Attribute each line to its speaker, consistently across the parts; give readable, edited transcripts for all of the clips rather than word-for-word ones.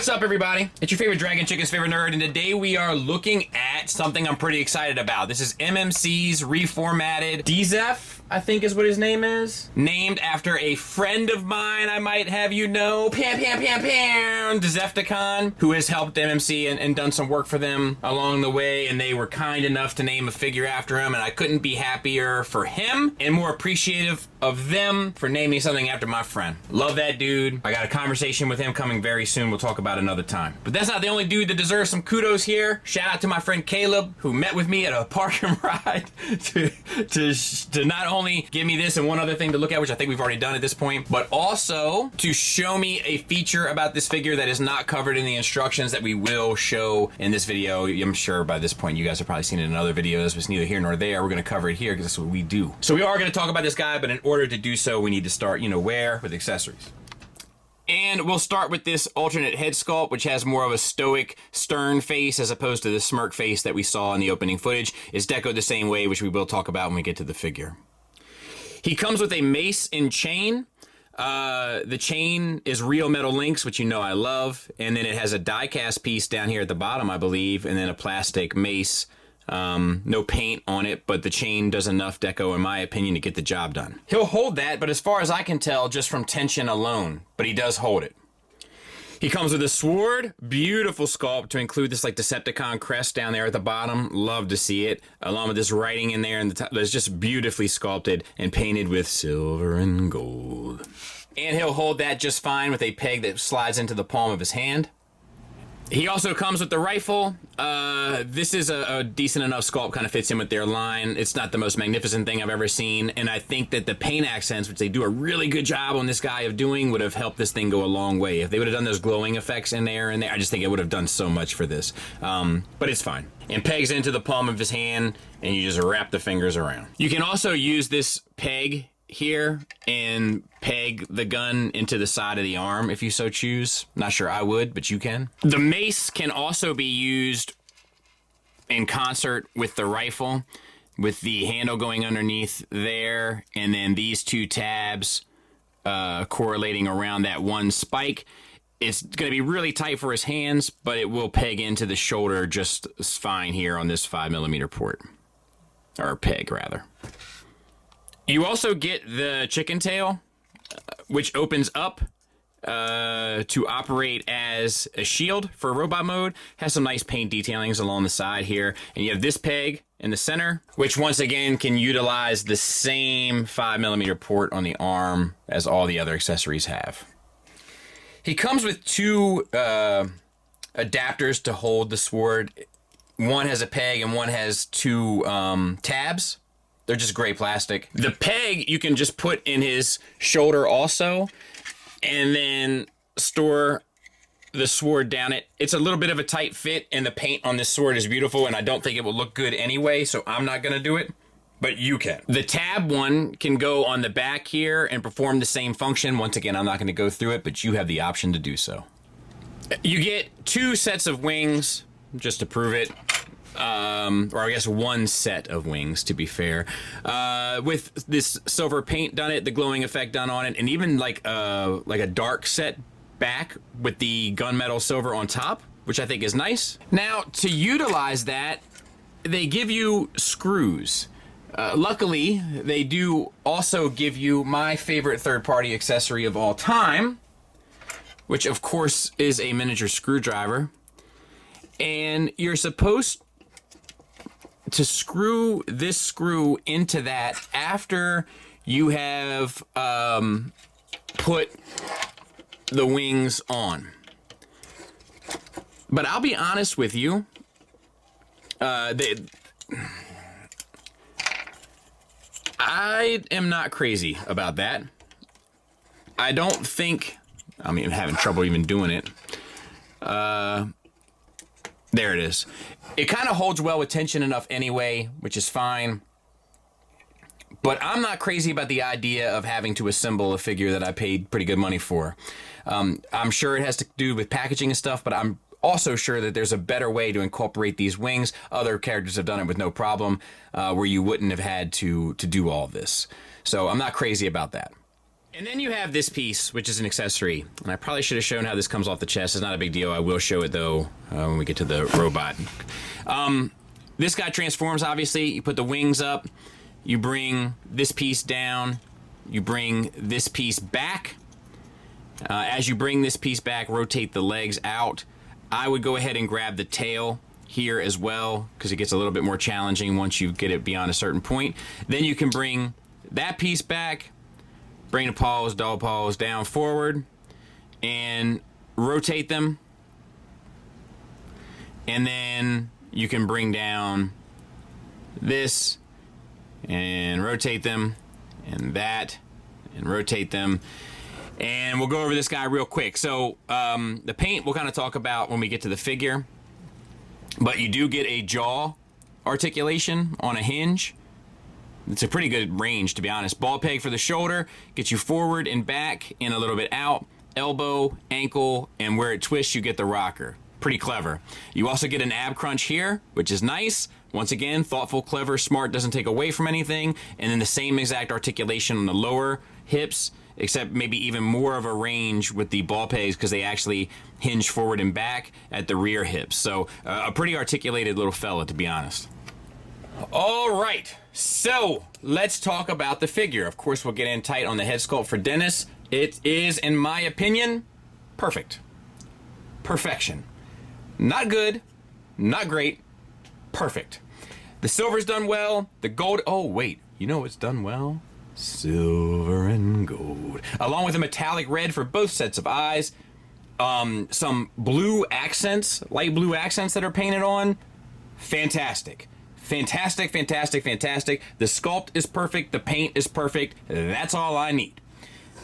Speaker 1: What's up, everybody? It's your favorite Dragon Chicken's favorite nerd, and today we are looking at something I'm pretty excited about. This is MMC's Reformatted D-Zef, I think is what his name is. Named after a friend of mine, I might have you know, Decepticon, who has helped MMC and done some work for them along the way, and they were kind enough to name a figure after him, and I couldn't be happier for him and more appreciative of them for naming something after my friend. Love that dude. I got a conversation with him coming very soon. We'll talk about another time. But that's not the only dude that deserves some kudos here. Shout out to my friend Caleb, who met with me at a park and ride to not only give me this and one other thing to look at, which I think we've already done at this point, but also to show me a feature about this figure that is not covered in the instructions that we will show in this video. I'm sure by this point you guys have probably seen it in other videos, but it's neither here nor there. We're going to cover it here because that's what we do. So we are going to talk about this guy, but in order to do so, we need to start, where? With accessories. And we'll start with this alternate head sculpt, which has more of a stoic, stern face as opposed to the smirk face that we saw in the opening footage. It's decoed the same way, which we will talk about when we get to the figure. He comes with a mace and chain. The chain is real metal links, which you know I love. And then it has a die-cast piece down here at the bottom, I believe, and then a plastic mace. No paint on it, but the chain does enough deco, in my opinion, to get the job done. He'll hold that, but as far as I can tell, just from tension alone, but he does hold it. He comes with a sword, beautiful sculpt to include this like Decepticon crest down there at the bottom. Love to see it, along with this writing in there, and it's just beautifully sculpted and painted with silver and gold. And he'll hold that just fine with a peg that slides into the palm of his hand. He also comes with the rifle. This is a decent enough sculpt, kind of fits in with their line. It's not the most magnificent thing I've ever seen, and I think that the paint accents, which they do a really good job on this guy of doing, would have helped this thing go a long way. If they would have done those glowing effects in there, I just think it would have done so much for this. But it's fine. And pegs into the palm of his hand, and you just wrap the fingers around. You can also use this peg here and peg the gun into the side of the arm if you so choose. Not sure I would, but you can. The mace can also be used in concert with the rifle, with the handle going underneath there, and then these two tabs correlating around that one spike. It's going to be really tight for his hands, but it will peg into the shoulder just fine here on this 5mm port, or peg rather. You also get the chicken tail, which opens up to operate as a shield for robot mode. Has some nice paint detailings along the side here. And you have this peg in the center, which once again can utilize the same 5mm port on the arm as all the other accessories have. He comes with two adapters to hold the sword. One has a peg and one has two tabs. They're just gray plastic. The peg you can just put in his shoulder also, and then store the sword down it. It's a little bit of a tight fit, and the paint on this sword is beautiful, and I don't think it will look good anyway, so I'm not gonna do it, but you can. The tab one can go on the back here and perform the same function. Once again, I'm not gonna go through it, but you have the option to do so. You get two sets of wings, just to prove it. Or I guess one set of wings, to be fair, with this silver paint done it, the glowing effect done on it, and even like a dark set back with the gunmetal silver on top, which I think is nice. Now, to utilize that, they give you screws. Luckily, they do also give you my favorite third-party accessory of all time, which of course is a miniature screwdriver. And you're supposed to screw this screw into that after you have put the wings on. But I'll be honest with you, I am not crazy about that. I don't think, I'm even having trouble even doing it. There it is. It kind of holds well with tension enough anyway, which is fine. But I'm not crazy about the idea of having to assemble a figure that I paid pretty good money for. I'm sure it has to do with packaging and stuff, but I'm also sure that there's a better way to incorporate these wings. Other characters have done it with no problem, where you wouldn't have had to do all of this. So I'm not crazy about that. And then you have this piece, which is an accessory. And I probably should have shown how this comes off the chest. It's not a big deal. I will show it, though, when we get to the robot. This guy transforms, obviously. You put the wings up. You bring this piece down. You bring this piece back. As you bring this piece back, rotate the legs out. I would go ahead and grab the tail here as well, because it gets a little bit more challenging once you get it beyond a certain point. Then you can bring that piece back, bring the paws, dog paws down forward, and rotate them. And then you can bring down this and rotate them, and that, and rotate them. And we'll go over this guy real quick. So the paint we'll kind of talk about when we get to the figure. But you do get a jaw articulation on a hinge. It's a pretty good range, to be honest. Ball peg for the shoulder, gets you forward and back and a little bit out. Elbow, ankle, and where it twists, you get the rocker. Pretty clever. You also get an ab crunch here, which is nice. Once again, thoughtful, clever, smart, doesn't take away from anything. And then the same exact articulation on the lower hips, except maybe even more of a range with the ball pegs because they actually hinge forward and back at the rear hips. So a pretty articulated little fella, to be honest. All right, so let's talk about the figure. Of course, we'll get in tight on the head sculpt for Dennis. It is, in my opinion, perfect. Perfection. Not good, not great, perfect. The silver's done well, the gold, oh wait, you know what's done well? Silver and gold. Along with a metallic red for both sets of eyes. Some blue accents, light blue accents that are painted on. Fantastic. Fantastic, fantastic, fantastic. The sculpt is perfect, the paint is perfect. That's all I need.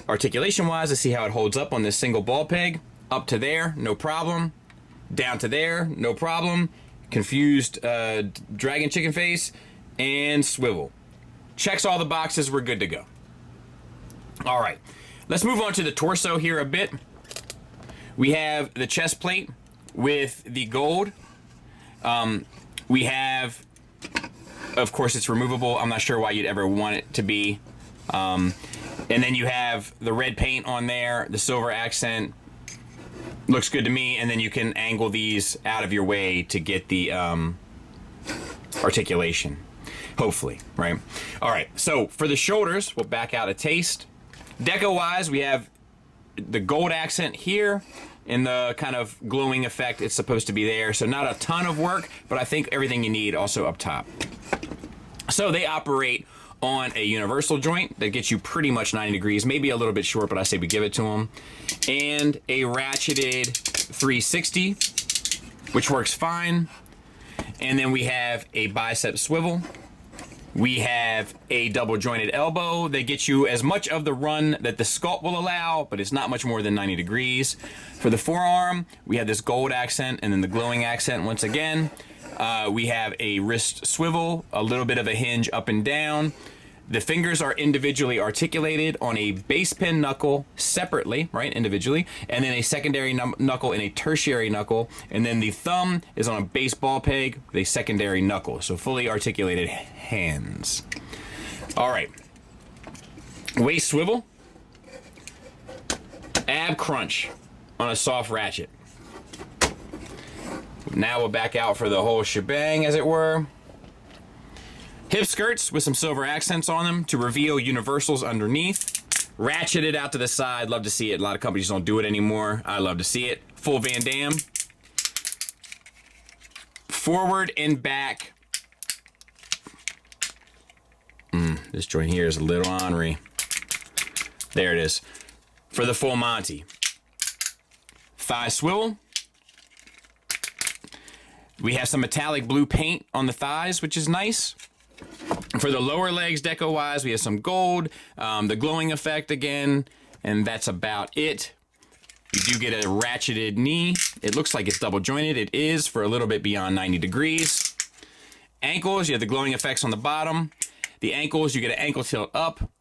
Speaker 1: Articulation-wise, I see how it holds up on this single ball peg. Up to there, no problem. Down to there, no problem. Confused dragon chicken face and swivel. Checks all the boxes, we're good to go. All right, let's move on to the torso here a bit. We have the chest plate with the gold. We have, of course, it's removable. I'm not sure why you'd ever want it to be. And then you have the red paint on there, the silver accent. Looks good to me. And then you can angle these out of your way to get the articulation. Hopefully, right? All right, so for the shoulders, we'll back out a taste. Deco-wise, we have the gold accent here and the kind of glowing effect it's supposed to be there. So not a ton of work, but I think everything you need also up top. So they operate on a universal joint that gets you pretty much 90 degrees, maybe a little bit short, but I say we give it to them. And a ratcheted 360, which works fine. And then we have a bicep swivel. We have a double jointed elbow that gets you as much of the run that the sculpt will allow, but it's not much more than 90 degrees. For the forearm, we have this gold accent and then the glowing accent once again. We have a wrist swivel, a little bit of a hinge up and down. The fingers are individually articulated on a base pin knuckle separately, right, individually, and then a secondary knuckle and a tertiary knuckle, and then the thumb is on a base ball peg with a secondary knuckle, so fully articulated hands. All right, waist swivel, ab crunch on a soft ratchet. Now we'll back out for the whole shebang, as it were. Hip skirts with some silver accents on them to reveal universals underneath. Ratcheted out to the side. Love to see it. A lot of companies don't do it anymore. I love to see it. Full Van Damme. Forward and back. This joint here is a little ornery. There it is. For the full Monty. Thigh swivel. We have some metallic blue paint on the thighs, which is nice. For the lower legs, deco-wise, we have some gold, the glowing effect again, and that's about it. You do get a ratcheted knee. It looks like it's double jointed. It is for a little bit beyond 90 degrees. Ankles, you have the glowing effects on the bottom. The ankles, you get an ankle tilt up.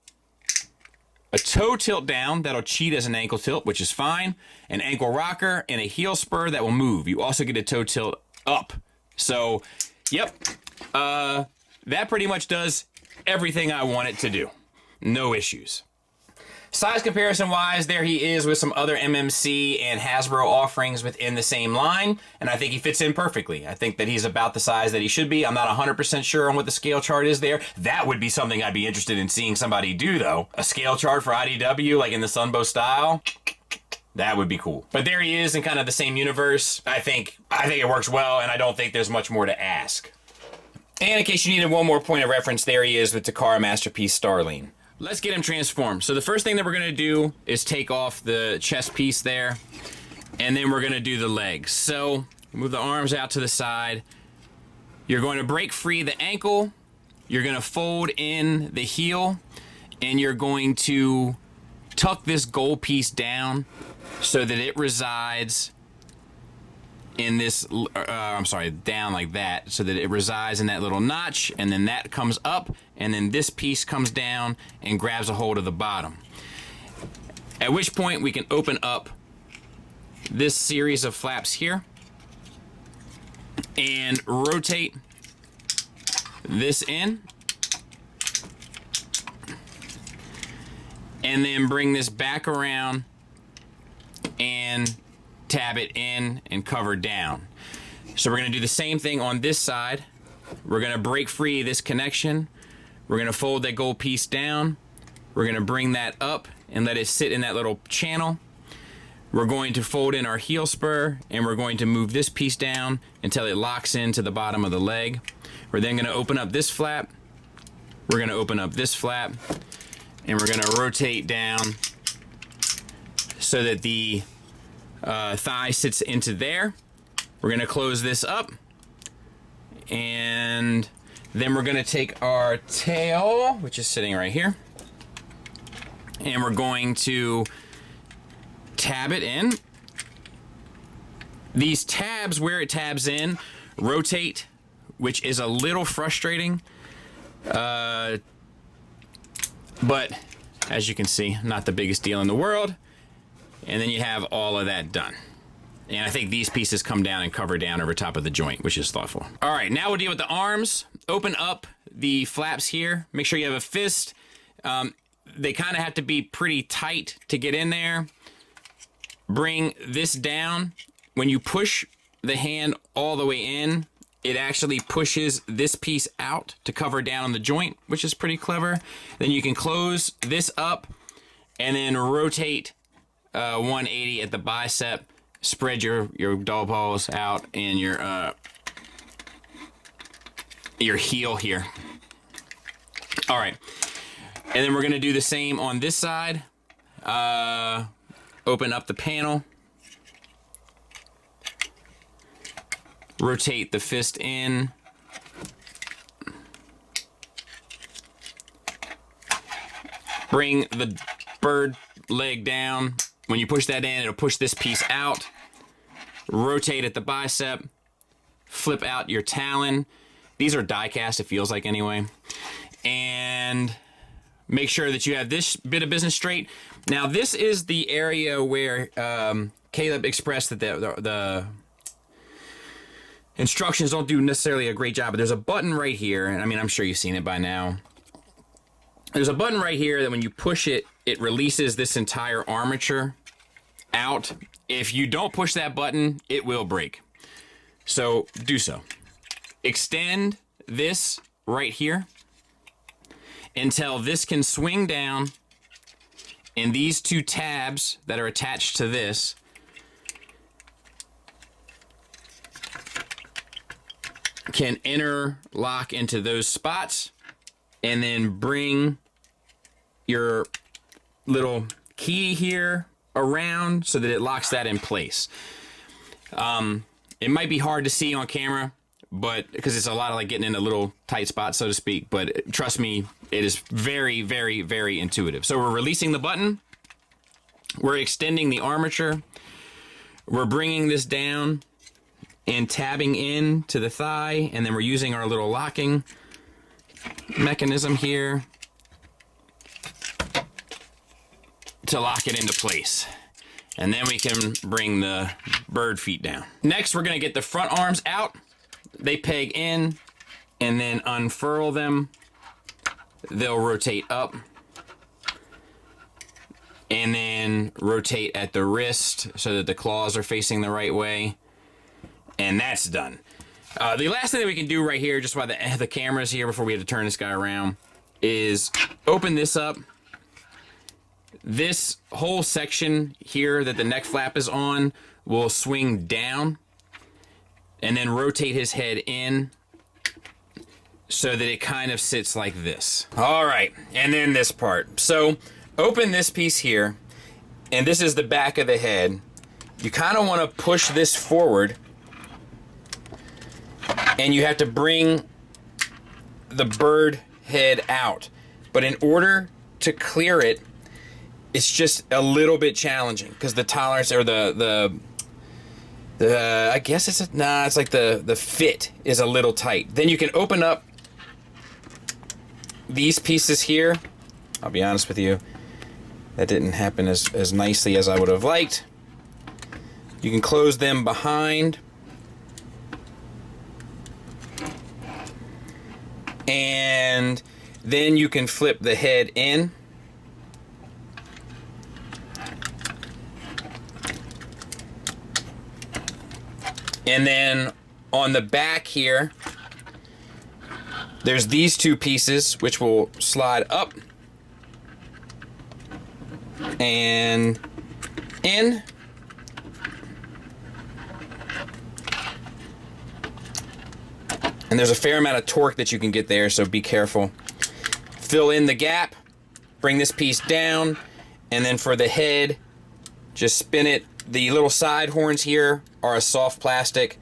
Speaker 1: A toe tilt down, that'll cheat as an ankle tilt, which is fine. An ankle rocker and a heel spur that will move. You also get a toe tilt up. So, yep. That pretty much does everything I want it to do. No issues. Size comparison wise, there he is with some other MMC and Hasbro offerings within the same line, and I think he fits in perfectly. I think that he's about the size that he should be. I'm not 100% sure on what the scale chart is there. That would be something I'd be interested in seeing somebody do, though. A scale chart for IDW, like in the Sunbow style. That would be cool. But there he is in kind of the same universe. I think it works well, and I don't think there's much more to ask. And in case you needed one more point of reference, there he is with Takara Masterpiece Starline. Let's get him transformed. So the first thing that we're gonna do is take off the chest piece there, and then we're gonna do the legs. So move the arms out to the side. You're going to break free the ankle. You're gonna fold in the heel, and you're going to tuck this gold piece down so that it resides in this, down like that, so that it resides in that little notch, and then that comes up, and then this piece comes down and grabs a hold of the bottom. At which point we can open up this series of flaps here and rotate this in, and then bring this back around and tab it in and cover down. So we're going to do the same thing on this side. We're going to break free this connection. We're going to fold that gold piece down. We're going to bring that up and let it sit in that little channel. We're going to fold in our heel spur, and we're going to move this piece down until it locks into the bottom of the leg. We're then going to open up this flap. We're going to open up this flap, and we're going to rotate down so that the thigh sits into there. We're going to close this up, and then we're going to take our tail, which is sitting right here, and we're going to tab it in. These tabs, where it tabs in, rotate, which is a little frustrating, but as you can see, not the biggest deal in the world. And then you have all of that done. And I think these pieces come down and cover down over top of the joint, which is thoughtful. All right, now we'll deal with the arms. Open up the flaps here. Make sure you have a fist. They kind of have to be pretty tight to get in there. Bring this down. When you push the hand all the way in, it actually pushes this piece out to cover down on the joint, which is pretty clever. Then you can close this up and then rotate 180 at the bicep. Spread your dog paws out and your heel here. All right, and then we're gonna do the same on this side. Open up the panel. Rotate the fist in. Bring the bird leg down. When you push that in, it'll push this piece out. Rotate at the bicep. Flip out your talon. These are die cast, it feels like anyway. And make sure that you have this bit of business straight. Now this is the area where Caleb expressed that the instructions don't do necessarily a great job, but there's a button right here, and I mean, I'm sure you've seen it by now. There's a button right here that when you push it, it releases this entire armature out. If you don't push that button, it will break. So do so. Extend this right here until this can swing down, and these two tabs that are attached to this can interlock into those spots, and then bring your little key here around so that it locks that in place. It might be hard to see on camera, but because it's a lot of like getting in a little tight spot, so to speak, but trust me, it is very, very, very intuitive. So we're releasing the button, we're extending the armature, we're bringing this down and tabbing in to the thigh, and then we're using our little locking mechanism here to lock it into place. And then we can bring the bird feet down. Next, we're gonna get the front arms out. They peg in and then unfurl them. They'll rotate up. and then rotate at the wrist so that the claws are facing the right way. And that's done. The last thing that we can do right here, just while the camera's here before we have to turn this guy around, is open this up. This whole section here that the neck flap is on will swing down, and then rotate his head in so that it kind of sits like this. All right, and then this part. So open this piece here, and this is the back of the head. You kind of want to push this forward, and you have to bring the bird head out. But in order to clear it, it's just a little bit challenging because the tolerance, or the I guess it's it's like the fit is a little tight. Then you can open up these pieces here. I'll be honest with you, that didn't happen as nicely as I would have liked. You can close them behind, and then you can flip the head in. And then on the back here, there's these two pieces which will slide up and in. And there's a fair amount of torque that you can get there, so be careful. Fill in the gap, bring this piece down, and then for the head, just spin it. The little side horns here are a soft plastic,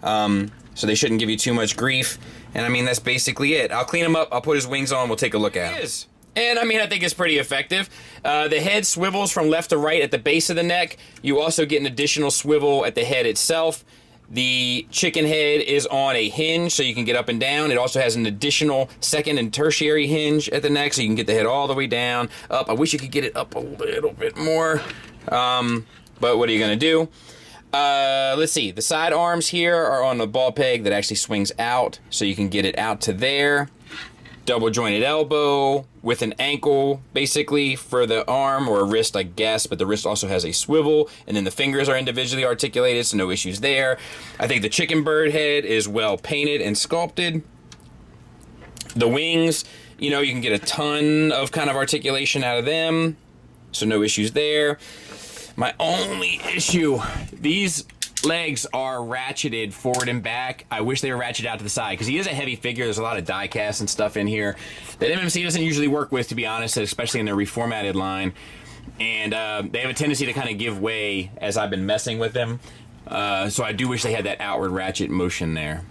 Speaker 1: so they shouldn't give you too much grief. And I mean, that's basically it. I'll clean him up, I'll put his wings on, we'll take a look at him. And I mean, I think it's pretty effective. The head swivels from left to right at the base of the neck. You also get an additional swivel at the head itself. The chicken head is on a hinge, so you can get up and down. It also has an additional second and tertiary hinge at the neck, so you can get the head all the way down, up. I wish you could get it up a little bit more. But what are you going to do? Let's see. The side arms here are on a ball peg that actually swings out, so you can get it out to there. Double jointed elbow with an ankle, basically, for the arm, or a wrist, I guess, but the wrist also has a swivel, and then the fingers are individually articulated, so no issues there. I think the chicken bird head is well painted and sculpted. The wings, you know, you can get a ton of kind of articulation out of them, so no issues there. My only issue, these legs are ratcheted forward and back. I wish they were ratcheted out to the side, because he is a heavy figure. There's a lot of die cast and stuff in here that MMC doesn't usually work with, to be honest, especially in their reformatted line. And they have a tendency to kind of give way as I've been messing with them. So I do wish they had that outward ratchet motion there.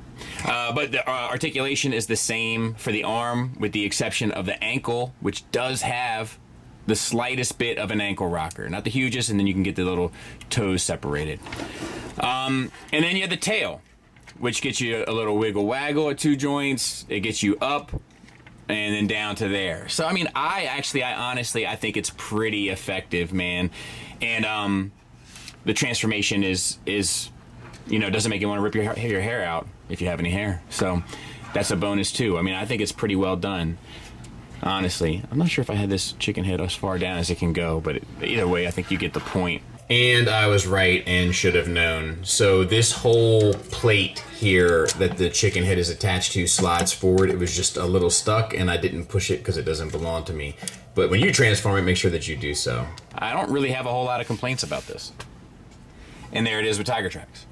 Speaker 1: But the articulation is the same for the arm, with the exception of the ankle, which does have the slightest bit of an ankle rocker, not the hugest, and then you can get the little toes separated. And then you have the tail, which gets you a little wiggle waggle at two joints. It gets you up and then down to there. So I mean, I honestly think it's pretty effective, man. And the transformation is you know, doesn't make you want to rip your hair out if you have any hair. So that's a bonus too. I mean, I think it's pretty well done. Honestly, I'm not sure if I had this chicken head as far down as it can go, but either way, I think you get the point. And I was right and should have known. So this whole plate here that the chicken head is attached to slides forward. It was just a little stuck, and I didn't push it because it doesn't belong to me. But when you transform it, make sure that you do so. I don't really have a whole lot of complaints about this. And there it is with Tiger Tracks.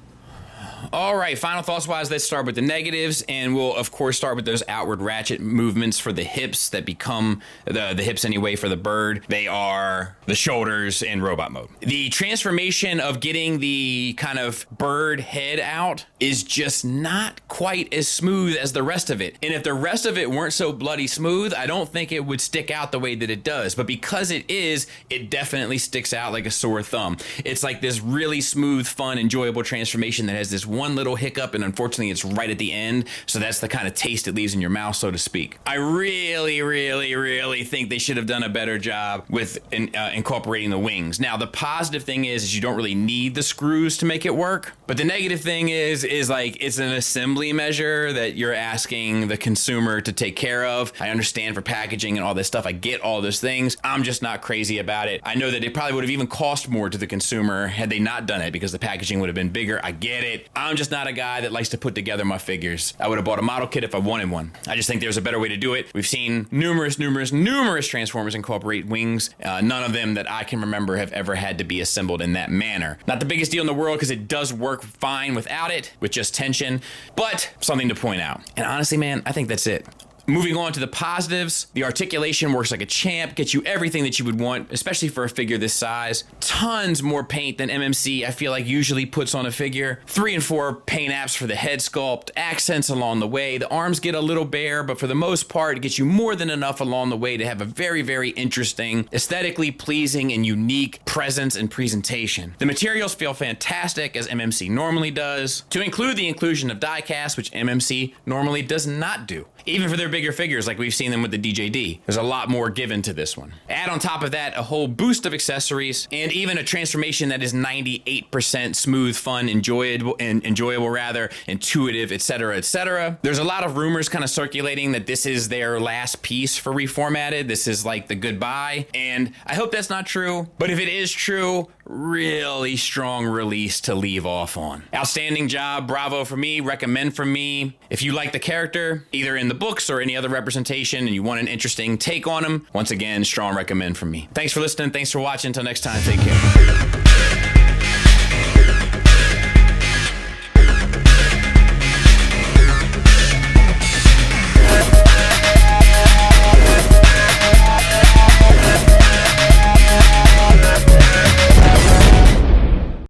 Speaker 1: All right, final thoughts wise, let's start with the negatives, and we'll of course start with those outward ratchet movements for the hips that become the hips anyway for the bird. They are the shoulders in robot mode. The transformation of getting the kind of bird head out is just not quite as smooth as the rest of it. And if the rest of it weren't so bloody smooth, I don't think it would stick out the way that it does. But because it is, it definitely sticks out like a sore thumb. It's like this really smooth, fun, enjoyable transformation that has this one little hiccup, and unfortunately it's right at the end, so that's the kind of taste it leaves in your mouth, so to speak. I really think they should have done a better job with incorporating the wings. Now, the positive thing is you don't really need the screws to make it work, but the negative thing is like it's an assembly measure that you're asking the consumer to take care of. I understand for packaging and all this stuff. I get all those things. I'm just not crazy about it. I know that it probably would have even cost more to the consumer had they not done it because the packaging would have been bigger. I get it. I'm just not a guy that likes to put together my figures. I would have bought a model kit if I wanted one. I just think there's a better way to do it. We've seen numerous Transformers incorporate wings. None of them that I can remember have ever had to be assembled in that manner. Not the biggest deal in the world because it does work fine without it, with just tension, but something to point out. And honestly, man, I think that's it. Moving on to the positives, the articulation works like a champ, gets you everything that you would want, especially for a figure this size. Tons more paint than MMC I feel like usually puts on a figure. 3 and 4 paint apps for the head sculpt, accents along the way. The arms get a little bare, but for the most part, it gets you more than enough along the way to have a very interesting, aesthetically pleasing and unique presence and presentation. The materials feel fantastic, as MMC normally does, to include the inclusion of die cast, which MMC normally does not do. Even for their bigger figures, like we've seen them with the DJD. There's a lot more given to this one. Add on top of that a whole boost of accessories, and even a transformation that is 98% smooth, fun, enjoyable, intuitive, etc. There's a lot of rumors kind of circulating that this is their last piece for Reformatted. This is like the goodbye, and I hope that's not true, but if it is true, really strong release to leave off on. Outstanding job, bravo for me, recommend from me. If you like the character, either in the books or any other representation, and you want an interesting take on him, once again, strong recommend from me. Thanks for listening, thanks for watching, until next time, take care.